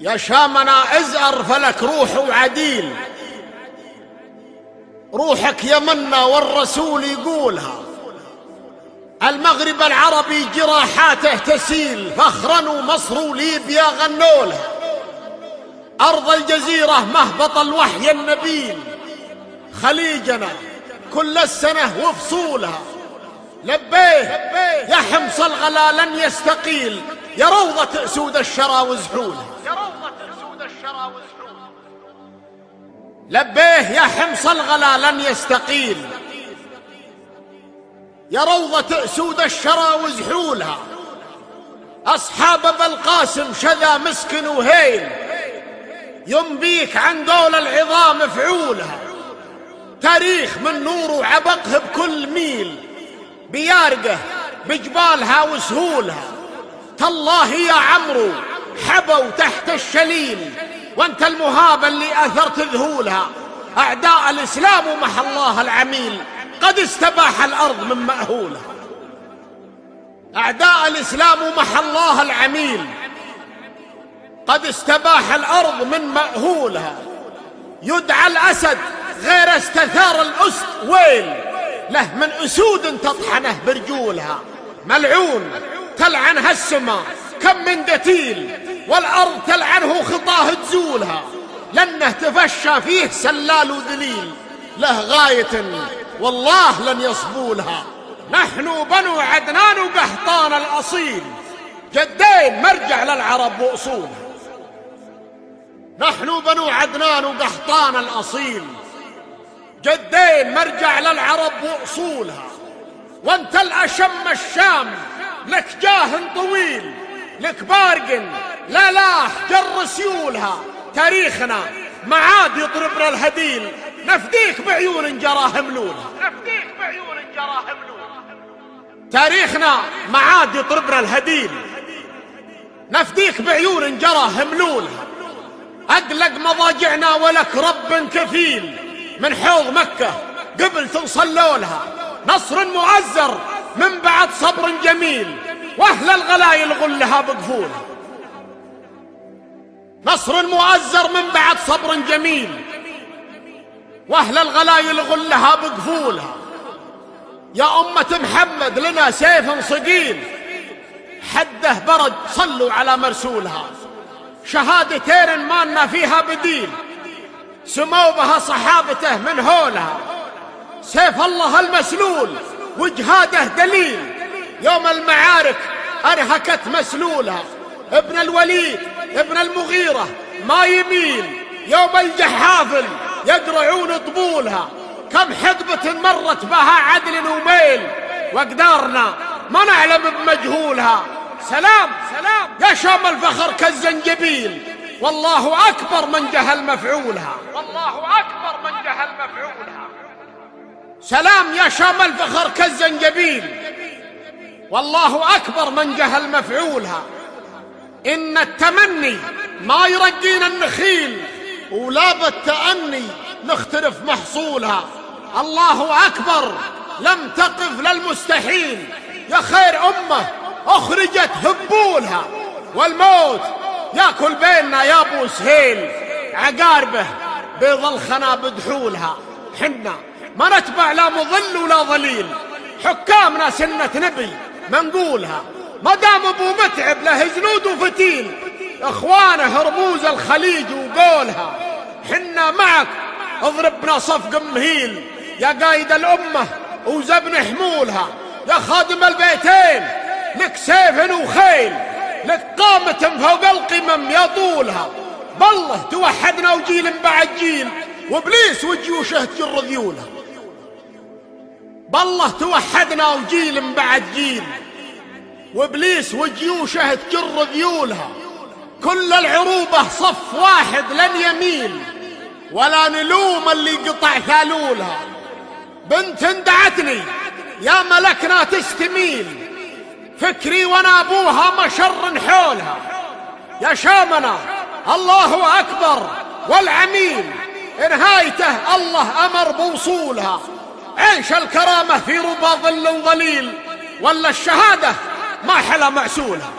يا شامنا ازأر فلك روح وعديل، روحك يمنا والرسول يقولها. المغرب العربي جراحاته تسيل، فخرا ومصر وليبيا غنولها. أرض الجزيرة مهبط الوحي النبيل، خليجنا كل السنة وفصولها. لبيه يا حمص الغلا لن يستقيل، يا روضة أسود الشرى وزحولها. لبيه يا حمص الغلا لن يستقيل، يا روضة أسود الشرى وزحولها. أصحاب بالقاسم شذا مسكن وهيل، ينبيك عن دول العظام فعولها. تاريخ من نور وعبقه بكل ميل، بيارقه بجبالها وسهولها. تالله يا عمرو حبوا تحت الشليل، وانت المهابة اللي أثرت ذهولها. أعداء الإسلام ومح الله العميل، قد استباح الأرض من مأهولها. أعداء الإسلام ومح الله العميل، قد استباح الأرض من مأهولها. يدعى الأسد غير استثار الأسد، ويل له من أسود تطحنه برجولها. ملعون تلعنها السماء كم من قتيل، والأرض تلعنه خطاه تزولها. لأنه تفشى فيه سلال وذليل، له غاية والله لن يصبولها. نحن بنو عدنان وقحطان الأصيل، جدين مرجع للعرب وأصولها. نحن بنو عدنان وقحطان الأصيل، جدين مرجع للعرب وأصولها. وانت الأشم الشام لك جاه طويل، لك بارق لا لاح جر سيولها. تاريخنا معاد يضربنا الهديل، نفديك بعيون جراه ملولها. تاريخنا معاد يضربنا الهديل، نفديك بعيون جراه ملولها. أقلق مضاجعنا ولك رب كفيل، من حوض مكة قبل تنصلولها. نصر مؤزر من بعد صبر جميل، وأهل الغلايل غلها بقفولها. نصر مؤزر من بعد صبر جميل، وأهل الغلايل غلها بقفولها. يا أمة محمد لنا سيف صقيل، حده برد صلوا على مرسولها. شهادتين مالنا فيها بديل، سموا بها صحابته من هولها. سيف الله المسلول وجهاده دليل، يوم المعارك أرهكت مسلولها. ابن الوليد ابن المغيرة ما يميل، يوم الجحافل يقرعون طبولها. كم حقبة مرت بها عدل وميل، وأقدارنا ما نعلم بمجهولها. سلام يا شام الفخر كالزنجبيل، والله أكبر من جهل مفعولها. سلام يا شام الفخر كالزنجبيل، والله أكبر من جهل مفعولها. إن التمني ما يرقينا النخيل، ولا بالتأني نختلف محصولها. الله أكبر لم تقف للمستحيل، يا خير أمة أخرجت هبولها. والموت ياكل بيننا يا أبو سهيل، عقاربه بيض الخنا بدحولها. حنا ما نتبع لا مظل ولا ظليل، حكامنا سنة نبي منقولها. ما دام ابو متعب له جنود وفتيل، اخوانه رموز الخليج وقولها. حنا معك اضربنا صفق مهيل، يا قايد الامه وزبن حمولها. يا خادم البيتين لك سيف وخيل، لك قامة فوق القمم يا طولها. بالله توحدنا وجيل بعد جيل، وابليس وجيوشه تجر ذيولها. بالله توحدنا وجيل بعد جيل، وابليس وجيوشه تجر ذيولها. كل العروبة صف واحد لن يميل، ولا نلوم اللي قطع ثالولها. بنت دعتني يا ملكنا تستميل، فكري وانا ابوها مشر حولها. يا شامنا الله اكبر والعميل، نهايته الله امر بوصولها. عيش الكرامة في ربا ظل وظليل، ولا الشهادة ما حلا معسولها.